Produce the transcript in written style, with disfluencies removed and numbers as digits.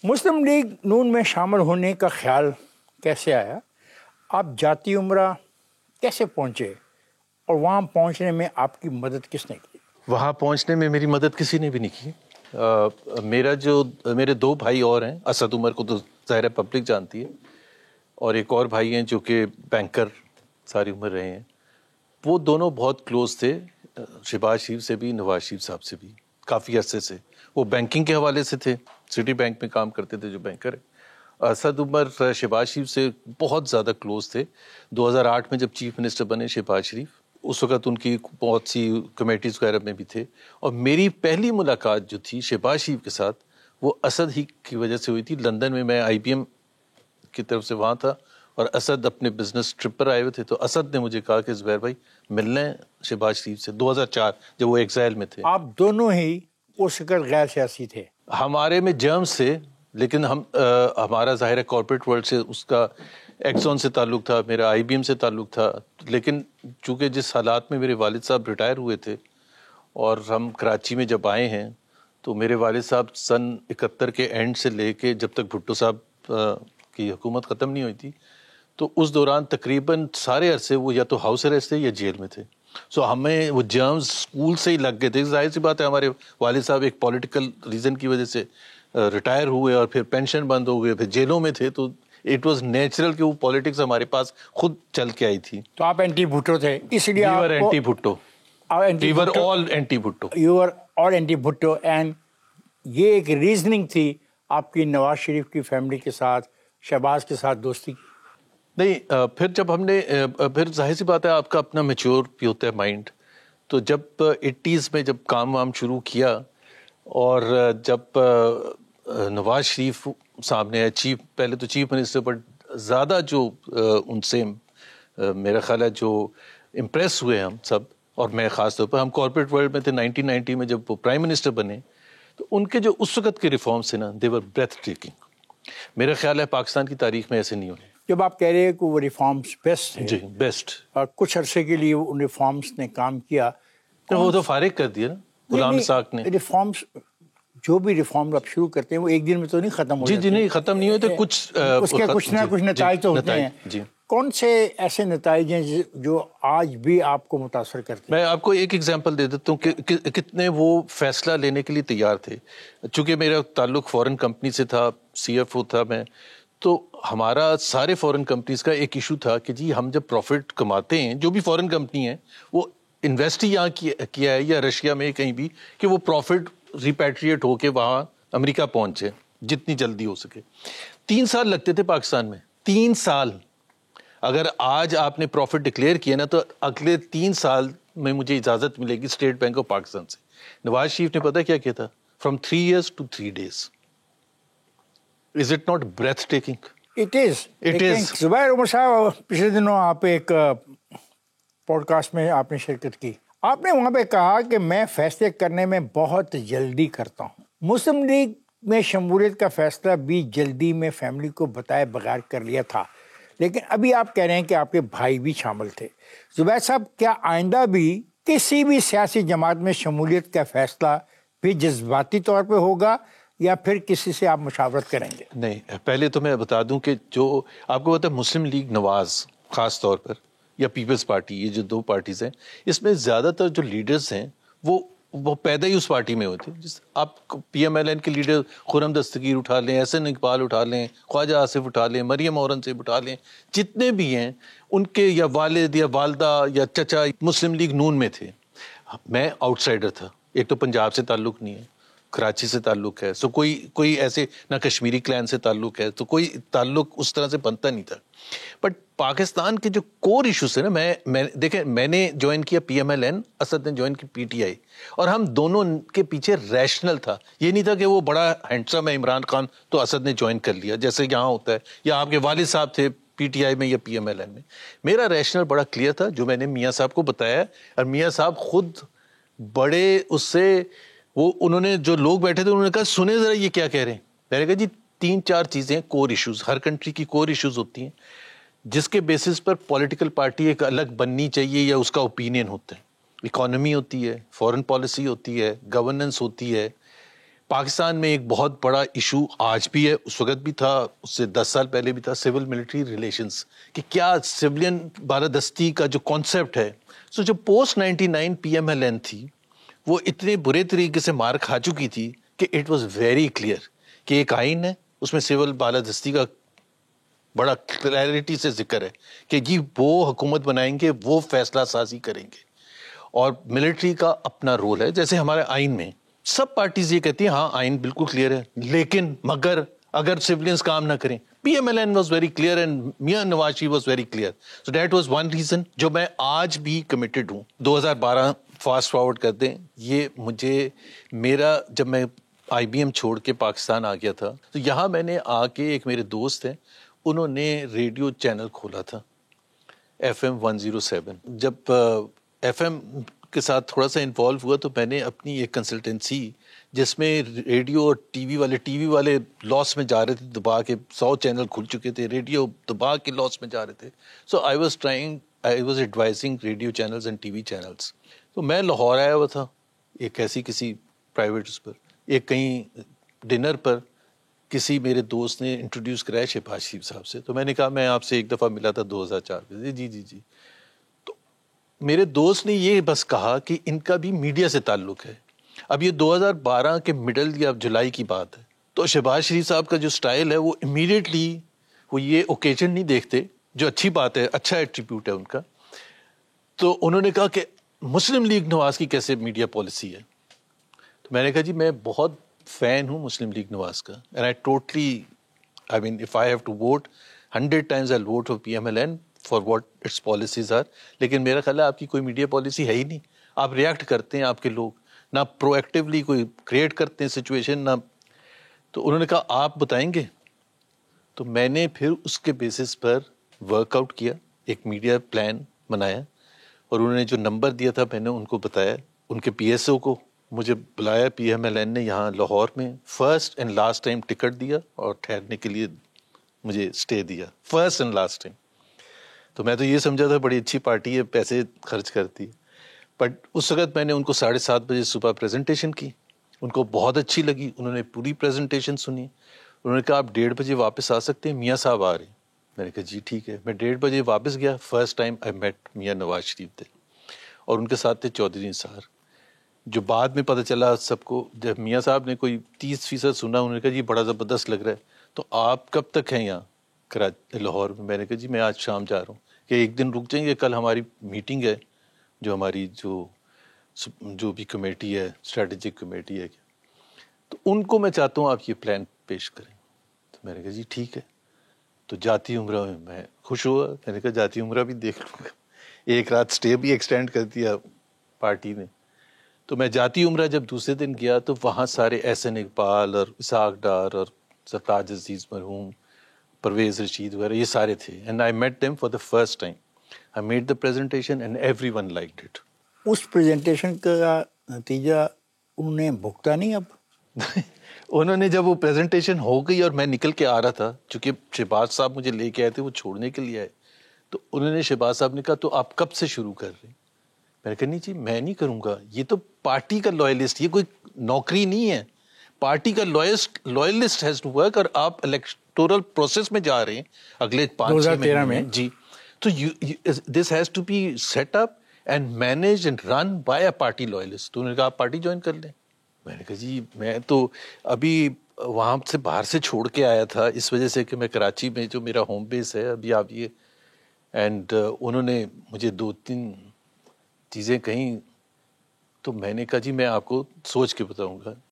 مسلم league نون میں شامل ہونے کا خیال کیسے آیا؟ آپ جاتی عمرہ کیسے پہنچے اور وہاں پہنچنے میں آپ کی مدد کس نے کی؟ وہاں پہنچنے میں میری مدد کسی نے بھی نہیں کی. میرے دو بھائی اور ہیں. اسد عمر کو تو ظاہر ہے پبلک جانتی ہے, اور ایک اور بھائی ہیں جو کہ بینکر ساری عمر رہے ہیں. وہ دونوں بہت کلوز تھے, شہباز شریف سے بھی, نواز شریف صاحب سے بھی, کافی عرصے سے. وہ بینکنگ کے حوالے سے تھے, سٹی بینک میں کام کرتے تھے جو بینکر ہے. اسد عمر شہباز شریف سے بہت زیادہ کلوز تھے. 2008 میں جب چیف منسٹر بنے شہباز شریف, اس وقت ان کی بہت سی کمیٹیز وغیرہ میں بھی تھے. اور میری پہلی ملاقات جو تھی شہباز شریف کے ساتھ وہ اسد ہی کی وجہ سے ہوئی تھی. لندن میں IBM کی طرف سے وہاں تھا, اور اسد اپنے بزنس ٹرپ پر آئے ہوئے تھے. تو اسد نے مجھے کہا کہ زبیر بھائی ملنا ہے شہباز شریف سے. 2004 جب وہ ایگزائل میں تھے. آپ دونوں ہی اس وقت غیر سیاسی تھے. ہمارے میں جرمز سے, لیکن ہمارا ظاہر ہے کارپوریٹ ورلڈ سے, اس کا ایکسون سے تعلق تھا, میرا IBM سے تعلق تھا. لیکن چونکہ جس حالات میں میرے والد صاحب ریٹائر ہوئے تھے اور ہم کراچی میں جب آئے ہیں, تو میرے والد صاحب سن 71 کے اینڈ سے لے کے جب تک بھٹو صاحب کی حکومت ختم نہیں ہوئی تھی, تو اس دوران تقریباً سارے عرصے وہ یا تو ہاؤس اریسٹ تھے یا جیل میں تھے. سو ہمیں وہ جرمز اسکول سے ہی لگ گئے تھے. ظاہر سی بات ہے ہمارے والد صاحب ایک پولیٹیکل ریزن کی وجہ سے ریٹائر ہوئے اور پھر پینشن بند ہو گئے, پھر جیلوں میں تھے. تو اٹ واز نیچرل کہ وہ پالیٹکس ہمارے پاس خود چل کے آئی تھی. تو آپ اینٹی بھٹو تھے, اس لیے وی ور anti Bhutto. We were all anti Bhutto. You are all anti Bhutto. And یہ ایک ریزننگ تھی آپ کی نواز شریف کی فیملی کے ساتھ, شہباز کے ساتھ دوستی کی؟ نہیں, پھر جب ہم نے پھر ظاہر سی بات ہے آپ کا اپنا میچور بھی ہوتا ہے مائنڈ. تو جب 80s میں جب کام وام شروع کیا, اور جب نواز شریف سامنے آئے پہلے تو چیف منسٹر, بٹ زیادہ جو ان سے میرا خیال ہے جو امپریس ہوئے ہم سب, اور میں خاص طور پر, ہم کارپوریٹ ورلڈ میں تھے 1990 میں جب وہ پرائم منسٹر بنے, تو ان کے جو اس وقت کے ریفارمس تھے نا, دے ور بریتھ ٹیکنگ. میرا خیال ہے پاکستان کی تاریخ میں ایسے نہیں ہوئے. جب آپ کہہ رہے ہیں کہ وہ ریفارمس بیسٹ ہیں, جی بیسٹ, اور کچھ عرصے کے لیے ان ریفارمس نے کام کیا, وہ تو فارغ کر دیا نا غلام اسحاق نے. ریفارمس جو بھی ریفارم آپ شروع کرتے ہیں وہ ایک دن میں تو نہیں ختم ہو جاتے. جی نہیں ختم نہیں ہوئے, تو کچھ نہ کچھ نتائج تو ہوتے ہیں. جی کون سے ایسے نتائج ہیں جو آج بھی آپ کو متاثر کرتے ہیں؟ میں آپ کو ایک ایگزامپل دے دیتا ہوں کہ کتنے وہ فیصلہ لینے کے لیے تیار تھے. چونکہ میرا تعلق فورن کمپنی سے تھا, CFO تھا میں, تو ہمارا سارے فورن کمپنیز کا ایک ایشو تھا کہ جی ہم جب پروفٹ کماتے ہیں, جو بھی فورن کمپنی ہے وہ انویسٹ ہی یہاں کیا ہے یا رشیا میں کہیں بھی, کہ وہ پروفٹ ریپیٹریٹ ہو کے وہاں امریکہ پہنچے جتنی جلدی ہو سکے. 3 سال لگتے تھے پاکستان میں, 3 سال. اگر آج آپ نے پروفٹ ڈکلیئر کیا نا, تو اگلے 3 سال میں مجھے اجازت ملے گی اسٹیٹ بینک آف پاکستان سے. نواز شریف نے پتہ کیا کیا تھا, from 3 years to 3 days. Is it not breathtaking? It is. زبیر عمر صاحب, پچھلے دنوں آپ ایک پوڈ کاسٹ میں آپ نے شرکت کی. آپ نے وہاں پہ کہا کہ میں فیصلے کرنے میں بہت جلدی کرتا ہوں. مسلم لیگ میں شمولیت کا فیصلہ بھی جلدی میں فیملی کو بتائے بغیر کر لیا تھا, لیکن ابھی آپ کہہ رہے ہیں کہ آپ کے بھائی بھی شامل تھے. زبیر صاحب, کیا آئندہ بھی کسی بھی سیاسی جماعت میں شمولیت کا فیصلہ بھی جذباتی طور پہ ہوگا, یا پھر کسی سے آپ مشاورت کریں گے؟ نہیں, پہلے تو میں بتا دوں کہ جو آپ کو پتا ہے مسلم لیگ نواز خاص طور پر, یا پیپلز پارٹی, یہ جو 2 پارٹیز ہیں, اس میں زیادہ تر جو لیڈرز ہیں وہ پیدا ہی اس پارٹی میں ہوتے ہیں. آپ PMLN کے لیڈر خرم دستگیر اٹھا لیں, حسن اقبال اٹھا لیں, خواجہ آصف اٹھا لیں, مریم اورنگزیب اٹھا لیں, جتنے بھی ہیں ان کے یا والد یا والدہ یا چچا مسلم لیگ نون میں تھے. میں آؤٹ سائڈر تھا. ایک تو پنجاب سے تعلق نہیں ہے, کراچی سے تعلق ہے, سو کوئی ایسے نہ کشمیری کلین سے تعلق ہے, تو کوئی تعلق اس طرح سے بنتا نہیں تھا. بٹ پاکستان کے جو کور ایشوز ہیں نا, میں دیکھیں, میں نے جوائن کیا PMLN, اسد نے جوائن کی PTI, اور ہم دونوں کے پیچھے ریشنل تھا. یہ نہیں تھا کہ وہ بڑا ہینڈسم ہے عمران خان تو اسد نے جوائن کر لیا جیسے یہاں ہوتا ہے, یا آپ کے والد صاحب تھے PTI میں یا PMLN میں. میرا ریشنل بڑا کلیئر تھا, جو میں نے میاں صاحب کو بتایا, اور میاں صاحب خود بڑے اس سے وہ انہوں نے, جو لوگ بیٹھے تھے انہوں نے کہا سنیں ذرا یہ کیا کہہ رہے ہیں. میں نے کہا جی 3-4 چیزیں کور ایشوز, ہر کنٹری کی کور ایشوز ہوتی ہیں جس کے بیسس پر پولیٹیکل پارٹی ایک الگ بننی چاہیے یا اس کا اوپینین ہوتا ہے. اکانومی ہوتی ہے, فورن پالیسی ہوتی ہے, گورننس ہوتی ہے. پاکستان میں ایک بہت بڑا ایشو آج بھی ہے, اس وقت بھی تھا, اس سے 10 سال پہلے بھی تھا, سول ملٹری ریلیشنز, کہ کیا سولین بالادستی کا جو کانسیپٹ ہے. سو جو پوسٹ 99 PMLN تھی وہ اتنے برے طریقے سے مار کھا چکی تھی کہ اٹ واز ویری کلیئر کہ ایک آئین ہے, اس میں سول بالادستی کا بڑا کلیئرٹی سے ذکر ہے کہ جی وہ حکومت بنائیں گے, وہ فیصلہ سازی کریں گے, اور ملٹری کا اپنا رول ہے. جیسے ہمارے آئین میں سب پارٹیز یہ کہتی ہیں ہاں آئین بالکل کلیئر ہے, لیکن مگر اگر سولینز کام نہ کریں. PMLN was very clear and Mian Nawaz Sharif was very clear. So that was one reason جو میں آج بھی کمیٹڈ ہوں. 2012 فاسٹ فارورڈ کر دیں, یہ مجھے میرا جب میں IBM چھوڑ کے پاکستان آ گیا تھا تو یہاں میں نے آ کے, ایک میرے دوست ہیں انہوں نے ریڈیو چینل کھولا تھا FM 107. جب FM کے ساتھ تھوڑا سا انوالو ہوا تو میں نے اپنی ایک کنسلٹنسی جس میں ریڈیو اور ٹی وی والے لاس میں جا رہے تھے, دبا کے 100 چینل کھل چکے تھے, ریڈیو دبا کے لاس میں جا رہے تھے. So I was advising radio channels and TV channels. تو میں لاہور آیا ہوا تھا ایک ایسی کسی پرائیویٹ اس پر, ایک کہیں ڈنر پر کسی میرے دوست نے انٹروڈیوس کرایا شہباز شریف صاحب سے. تو میں نے کہا میں آپ سے ایک دفعہ ملا تھا 2004 میں. جی. تو میرے دوست نے یہ بس کہا کہ ان کا بھی میڈیا سے تعلق ہے. اب یہ 2012 کے مڈل یا جولائی کی بات ہے. تو شہباز شریف صاحب کا جو سٹائل ہے وہ امیڈیٹلی وہ یہ اوکیجن نہیں دیکھتے, جو اچھی بات ہے, اچھا ایٹریبیوٹ ہے ان کا. تو انہوں نے کہا کہ مسلم لیگ نواز کی کیسے میڈیا پالیسی ہے. تو میں نے کہا جی میں بہت فین ہوں مسلم لیگ نواز کا, and I totally I mean if I have to vote 100 times I'll vote for PMLN for what its policies are. لیکن میرا خیال ہے آپ کی کوئی میڈیا پالیسی ہے ہی نہیں. آپ ریئیکٹ کرتے ہیں, آپ کے لوگ نہ پرو ایکٹیولی کوئی کریٹ کرتے ہیں سچویشن نہ. تو انہوں نے کہا آپ بتائیں گے. تو میں نے پھر اس کے بیسس پر ورک آؤٹ کیا, ایک میڈیا پلان بنایا, اور انہوں نے جو نمبر دیا تھا میں نے ان کو بتایا. ان کے PSO کو مجھے بلایا, PMLN نے یہاں لاہور میں first and last time ticket دیا اور ٹھہرنے کے لیے مجھے اسٹے دیا, فرسٹ اینڈ لاسٹ ٹائم. تو میں تو یہ سمجھا تھا بڑی اچھی پارٹی ہے, پیسے خرچ کرتی ہے. بٹ اس وقت میں نے ان کو 7:30 بجے صبح پریزنٹیشن کی, ان کو بہت اچھی لگی, انہوں نے پوری پریزنٹیشن سنی. انہوں نے کہا آپ 1:30 بجے واپس آ سکتے ہیں, میاں صاحب آ رہے ہیں. میں نے کہا جی ٹھیک ہے. میں 1:30 بجے واپس گیا. فرسٹ ٹائم آئی میٹ میاں نواز شریف تھے, اور ان کے ساتھ تھے چودھری نثار. جو بعد میں پتہ چلا سب کو, جب میاں صاحب نے کوئی 30% سنا, انہوں نے کہا جی بڑا زبردست لگ رہا ہے, تو آپ کب تک ہیں یہاں لاہور میں. میں نے کہا جی میں آج شام جا رہا ہوں, کہ ایک دن رک جائیں گے, کل ہماری میٹنگ ہے, جو ہماری جو بھی کمیٹی ہے, اسٹریٹجک کمیٹی ہے, تو ان کو میں چاہتا ہوں آپ یہ پلان پیش کریں. تو میں نے کہا جی ٹھیک ہے. تو جاتی عمرہ میں میں خوش ہوا, میں نے کہا جاتی عمرہ بھی دیکھ لوں گا. ایک رات اسٹے بھی ایکسٹینڈ کر دیا پارٹی نے. تو میں جاتی عمرہ جب دوسرے دن گیا تو وہاں سارے SN اقبال اور اسحاق ڈار اور سرتاج عزیز مرحوم, پرویز رشید وغیرہ, یہ سارے تھے. And I met them for the first time. I made the presentation and everyone liked it. اس پریزنٹیشن کا نتیجہ انہوں نے بھگتا نہیں اب؟ انہوں نے جب وہ پریزنٹیشن ہو گئی اور میں نکل کے آ رہا تھا, چونکہ شہباز صاحب مجھے لے کے آئے تھے, وہ چھوڑنے کے لیے آئے, تو انہوں نے شہباز صاحب نے کہا تو آپ کب سے شروع کر رہے ہیں. میں نے کہا نہیں جی میں نہیں کروں گا, یہ تو پارٹی کا لوئلسٹ, یہ کوئی نوکری نہیں ہے. پارٹی کا لوئلسٹ ہیز ٹو ورک, اور آپ الیکٹورل پروسیس میں جا رہے ہیں اگلے 5-6 مہینے میں. جی تو this has to be set up and manage and run by a party loyalist. تو انہوں نے کہا آپ پارٹی جوائن کر لیں. میں نے کہا جی میں تو ابھی وہاں سے باہر سے چھوڑ کے آیا تھا, اس وجہ سے کہ میں کراچی میں جو میرا ہوم بیس ہے ابھی آپ یہ, اینڈ انہوں نے مجھے 2-3 چیزیں کہیں, تو میں نے کہا جی میں آپ کو سوچ کے بتاؤں گا.